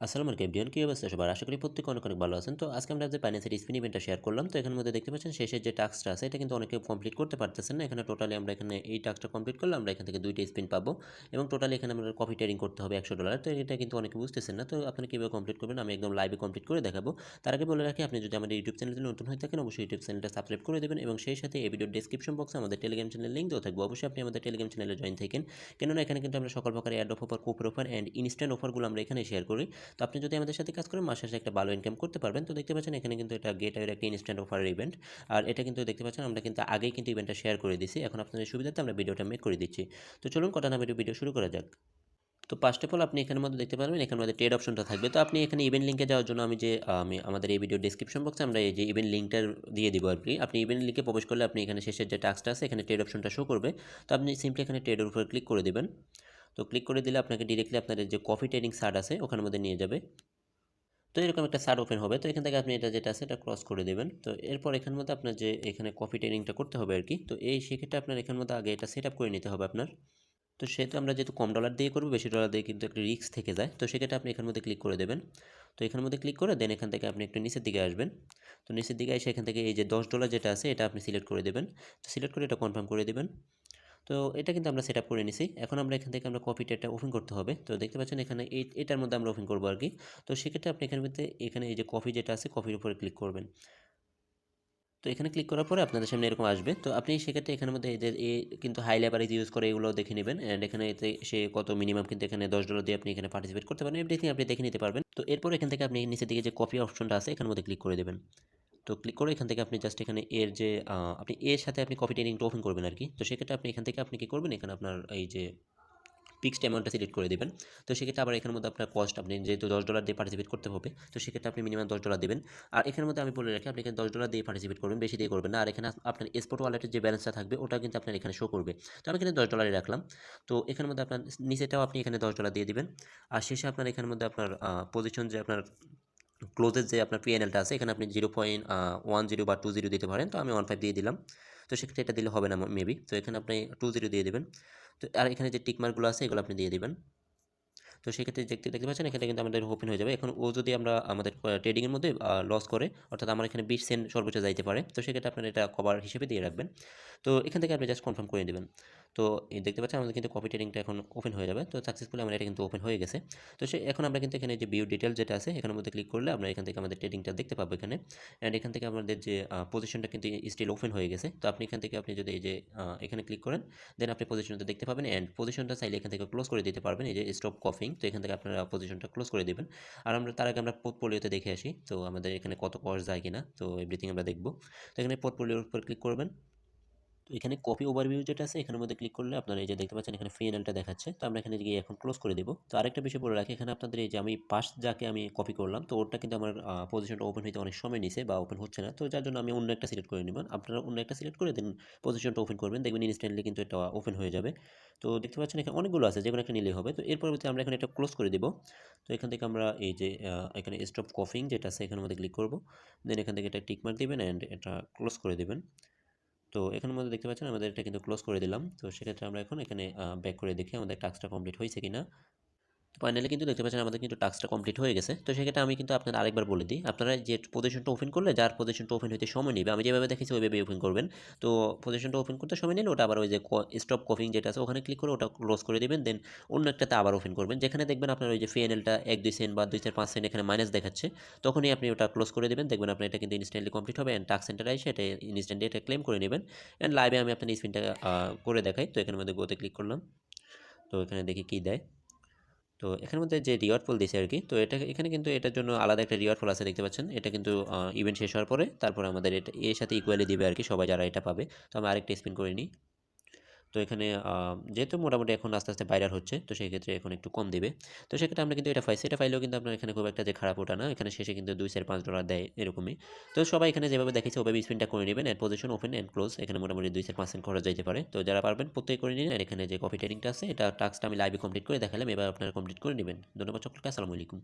আসসালামু আলাইকুম এভরিওয়ান, কী অবস্থা সবার? আশা করি প্রত্যেকে অনেক অনেক ভালো আছেন। তো আজকে আমরা যে বাইন্যান্সের স্পিন ইভেন্টটা শেয়ার করলাম, তো এখানের মধ্যে দেখতে পাচ্ছেন শেষের যে টাস্কটা আছে এটা কিন্তু অনেকে কমপ্লিট করতে পারতেছেন না। এখানে টোটালি আমরা এখানে এই টাস্কটা কমপ্লিট করলে আমরা এখান থেকে 2টা স্পিন পাবো এবং টোটালি এখানে আমরা কপি ট্রেডিং করতে হবে $100। তো এটা কিন্তু অনেকে বুঝতেছেন না। তো আপনারা কীভাবে কমপ্লিট করবেন আমি একদম লাইভে কমপ্লিট করে দেখাবো। তার আগে বলে রাখি, আপনি যদি আমাদের ইউটিউব চ্যানেলে নতুন হয়ে থাকেন অবশ্যই ইউটিউব চ্যানেলটা সাবস্ক্রাইব করে দেবেন এবং সেই সাথে এই ভিডিওর ডেসক্রিপশন বক্সে আমাদের টেলিগ্রাম চ্যানেলের লিঙ্ক দেওয়া থাকবে। অবশ্যই আপনি আমাদের টেলিগ্রাম চ্যানেলে জয়েন থাকেন, কেননা এখানে কিন্তু আমরা সকল প্রকার ad offer, coupon offer and instant অফারগুলো আমরা এখানে শেয়ার করি। তো আপনি যদি আমাদের সাথে কাজ করেন মাস শেষে একটা ভালো ইনকাম করতে পারবেন। তো দেখতে পাচ্ছেন এখানে কিন্তু এটা গেটওয়ের একটা ইনস্ট্যান্ট অফারের ইভেন্ট। আর এটা কিন্তু দেখতে পাচ্ছেন আমরা কিন্তু আগেই কিন্তু ইভেন্টটা শেয়ার করে দিছি। এখন আপনাদের সুবিধার্থে আমরা ভিডিওটা মেক করে দিচ্ছি। তো চলুন কথা না বাড়িয়ে ভিডিও শুরু করা যাক। তো ফার্স্ট অফ অল আপনি এখানের মধ্যে দেখতে পারবেন, এখানের মধ্যে ট্রেড অপশনটা থাকবে। তো আপনি এখানে ইভেন্ট লিঙ্কে যাওয়ার জন্য আমি আমাদের এই ভিডিও ডেসক্রিপশন বক্সে আমরা এই যে ইভেন্ট লিঙ্কটা দিয়ে দিব আর কি। আপনি ইভেন্ট লিঙ্কে প্রবেশ করলে আপনি এখানে শেষের যে টাস্কটা আছে এখানে ট্রেড অপশনটা শো করবে। তো আপনি সিম্পলি এখানে ট্রেডের উপর ক্লিক করে দিবেন। তো ক্লিক করে দিলে আপনাকে ডিরেক্টলি আপনার যে কফি ট্রেডিং সার্ট আছে ওখানের মধ্যে নিয়ে যাবে। তো এরকম একটা সার্ট ওপেন হবে। তো এখান থেকে আপনি এটা যেটা আছে এটা ক্রস করে দেবেন। তো এরপর এখানের মধ্যে আপনার যে এখানে কপি ট্রেডিংটা করতে হবে আর কি। তো এই সেক্ষেত্রে আপনার এখানের মধ্যে আগে এটা সেট আপ করে নিতে হবে আপনার। তো সেহেতু আমরা যেহেতু কম ডলার দিয়ে করবো, বেশি ডলার দিয়ে কিন্তু একটা রিস্ক থেকে যায়। তো সেক্ষেত্রে আপনি এখানের মধ্যে ক্লিক করে দেবেন। তো এখানের মধ্যে ক্লিক করে দেন এখান থেকে আপনি একটু নিচের দিকে আসবেন। তো নিচের দিকে এসে এখান থেকে এই যে $10 যেটা আছে এটা আপনি সিলেক্ট করে দেবেন। তো সিলেক্ট করে এটা কনফার্ম করে দেবেন। তো এটা কিন্তু আমরা সেট আপ করে নিছি। এখন আমরা এখান থেকে আমরা কপি ট্রেডটা ওপেন করতে হবে। তো দেখতে পাচ্ছেন এখানে এটার মধ্যে আমরা ওপেন করবো আর কি। তো সেক্ষেত্রে আপনি এখানের মধ্যে এখানে এই যে কপি যেটা আছে কপির উপরে ক্লিক করবেন। তো এখানে ক্লিক করার পরে আপনাদের সামনে এরকম আসবে। তো আপনি সেক্ষেত্রে এখানের মধ্যে এদের কিন্তু হাই লেভারেজ ইউজ করে এগুলো দেখে নেবেন। অ্যান্ড এখানে এতে সে কত মিনিমাম কিন্তু এখানে $10 দিয়ে আপনি এখানে পার্টিসিপেট করতে পারেন। এভরিথিং আপনি দেখে নিতে পারবেন। তো এরপর এখান থেকে আপনি নিচের দিকে যে কপি অপশনটা আছে এখানের মধ্যে ক্লিক করে দেবেন। তো ক্লিক করে এখান থেকে আপনি জাস্ট এখানে এর যে আপনি এর সাথে আপনি কপি ট্রেডিংটা ওপেন করবেন আর কি। তো সেক্ষেত্রে আপনি এখান থেকে আপনি কি করবেন, এখানে আপনার এই যে ফিক্সড অ্যামাউন্টটা সিলেক্ট করে দেবেন। তো সেক্ষেত্রে আবার এখানের মধ্যে আপনার কস্ট আপনি যেহেতু $10 দিয়ে পার্টিসিপেট করতে হবে, তো সেক্ষেত্রে আপনি মিনিমাম $10 দেবেন। আর এখানের মধ্যে আমি বলে রাখি, আপনি এখানে $10 দিয়ে পার্টিসিপেট করবেন, বেশি দিয়ে করবেন না। আর এখানে আপনার স্পট ওয়ালেটের যে ব্যালেন্সটা থাকবে ওটা কিন্তু আপনার এখানে শো করবে। তো আমি এখানে $10 রাখলাম। তো এখানের মধ্যে আপনার নিচেটাও আপনি এখানে $10 দিয়ে দিবেন। আর শেষে আপনার এখানের মধ্যে আপনার পজিশন যে আপনার ক্লোজের যে আপনার পিএনএলটা আছে এখানে আপনি 0.10 বা 20 দিতে পারেন। তো আমি 15 দিয়ে দিলাম। তো সেক্ষেত্রে এটা দিলে হবে না মেবি। তো এখানে আপনি 20 দিয়ে দিবেন। তো আর এখানে যে টিক মার্কগুলো আছে এগুলো আপনি দিয়ে দিবেন। তো সেক্ষেত্রে দেখতে দেখতে পাচ্ছেন এখানে কিন্তু আমাদের ওপেন হয়ে যাবে। এখন ও যদি আমরা আমাদের ট্রেডিংয়ের মধ্যে লস করে, অর্থাৎ আমার এখানে 20 সেন্ট সর্বোচ্চ যাইতে পারে। তো সেক্ষেত্রে আপনারা এটা কভার হিসেবে দিয়ে রাখবেন। তো এখান থেকে আপনি জাস্ট কনফার্ম করে দেবেন। তো এই দেখতে পাচ্ছেন আমাদের কিন্তু কপি ট্রেডিংটা এখন ওপেন হয়ে যাবে। তো সাকসেসফুলি আমার এটা কিন্তু ওপেন হয়ে গেছে। তো এখন আমরা কিন্তু এখানে যে ভিউ ডিটেইলস যেটা আছে এখানের মধ্যে ক্লিক করলে আমরা এখান থেকে আমাদের ট্রেডিংটা দেখতে পাবো এখানে। অ্যান্ড এখান থেকে আমাদের যে পজিশনটা কিন্তু স্টিল ওপেন হয়ে গেছে। তো আপনি এখান থেকে আপনি যদি এই যে এখানে ক্লিক করেন, দেন আপনি পজিশনটা দেখতে পাবেন। অ্যান্ড পজিশনটা চাইলে এখান থেকে ক্লোজ করে দিতে পারবেন। এই যে স্টপ কফিং, তো এখান থেকে আপনারা পজিশনটা ক্লোজ করে দিবেন। আর আমরা তার আগে আমরা পোর্টফোলিওতে দেখে আসি তো আমাদের এখানে কত কস্ট যায় কিনা। তো এভরিথিং আমরা দেখব। তো এখানে পোর্টফোলিওর উপর ক্লিক করবেন। তো এখানে কপি ওভারভিউ যেটা আছে এখানের মধ্যে ক্লিক করলে আপনারা এই যে দেখতে পাচ্ছেন এখানে ফ্রি এনএলটা দেখাচ্ছে। তো আমরা এখানে গিয়ে এখন ক্লোজ করে দেব। তো আরেকটা বিষয় বলে রাখি, এখানে আপনাদের এই যে আমি পাস্ট যাকে আমি কপি করলাম তো ওরটা কিন্তু আমার পজিশনটা ওপেন হইতে অনেক সময় নিছে বা ওপেন হচ্ছে না। তো যার জন্য আমি অন্য একটা সিলেক্ট করে নেবেন। আপনারা অন্য একটা সিলেক্ট করে দেন পজিশনটা ওপেন করবেন, দেখবেন ইনস্ট্যান্টলি কিন্তু এটা ওপেন হয়ে যাবে। তো দেখতে পাচ্ছেন এখানে অনেকগুলো আছে, যেকোনো একটা নিলেই হবে। তো এর পরবর্তী আমরা এখানে এটা ক্লোজ করে দেব। তো এখান থেকে আমরা এই যে এখানে স্টপ কফিং যেটা আছে এখানের মধ্যে ক্লিক করব। দেন এখান থেকে এটা টিক মার্ক দিবেন অ্যান্ড এটা ক্লোজ করে দেবেন। তো এখানের মধ্যে দেখতে পাচ্ছেন আমাদের এটা কিন্তু ক্লোজ করে দিলাম। তো সেক্ষেত্রে আমরা এখন এখানে ব্যাক করে দেখি আমাদের টাস্কটা কমপ্লিট হয়েছে কিনা। ফাইনালি কিন্তু দেখতে পাচ্ছেন আমাদের কিন্তু টাস্কটা কমপ্লিট হয়ে গেছে। তো সেক্ষেত্রে আমি কিন্তু আপনাদের আরেকবার বলে দিই, আপনারা যে পজিশনটা ওপেন করলে যার পজিশনটা ওপেন হইতে সময় নেবে আমি যেভাবে দেখেছি ওইভাবে ওপেন করবেন। তো পজিশনটা ওপেন করতে সময় নিলে ওটা আবার ওই যে স্টপ কফিং যেটা আছে ওখানে ক্লিক করে ওটা ক্লোজ করে দেবেন। দেন অন্য একটাতে আবার ওপেন করবেন, যেখানে দেখবেন আপনার ওই যে ফিএনএলটা 1-2 সেন্ট বা 2-4-5 সেন্ট এখানে মাইনাস দেখাচ্ছে, তখনই আপনি ওটা ক্লোজ করে দেবেন। দেখবেন আপনার এটা কিন্তু ইনস্ট্যান্টলি কমপ্লিট হবে অ্যান্ড টাস্ক সেন্টারে এসে এটা ইনস্ট্যান্টলি এটা ক্লেম করে নেবেন। অ্যান্ড লাইভে আমি আপনার স্পিনটা করে দেখাই। তো এখানের মধ্যে গোতে ক্লিক করলাম। তো এখানে দেখি কী দেয়। তো এখানের মধ্যে যে রিওয়ার্ড পুল দিয়েছে আর কি, তো এটা এখানে কিন্তু এটার জন্য আলাদা একটা রিওয়ার্ড পুল আছে দেখতে পাচ্ছেন। এটা কিন্তু ইভেন্ট শেষ হওয়ার পরে তারপর আমাদের এটা এর সাথে ইকুয়ালি দিবে আর কি, সবাই যারা এটা পাবে। তো আমি আরেকটা স্পিন করে নিই। তো এখানে যেহেতু মোটামুটি এখন আস্তে আস্তে ভাইরাল হচ্ছে তো সেই ক্ষেত্রে এখন একটু কম দিবে। তো সেক্ষেত্রে আমরা কিন্তু এটা পাইছি, এটা পাইলেও কিন্তু আপনার এখানে খুব একটা যে খারাপ ওটা না, এখানে শেষে কিন্তু $2-5 দেয় এরকমই। তো সবাই এখানে যেভাবে দেখেছে ওভাবে স্পিনটা করে নেবেন। এর পজিশন ওপেন অ্যান্ড ক্লোজ এখানে মোটামুটি 2-5 খরচ যাইতে পারে। তো যারা পারবেন প্রত্যেকে করে নিন। আর এখানে যে কপি ট্রেডিংটা আছে এটা টাস্কটা আমি লাইভে কমপ্লিট করে দেখালাম, এবার আপনারা কমপ্লিট করে নেবেন। ধন্যবাদ সকলকে, আসসালামু আলাইকুম।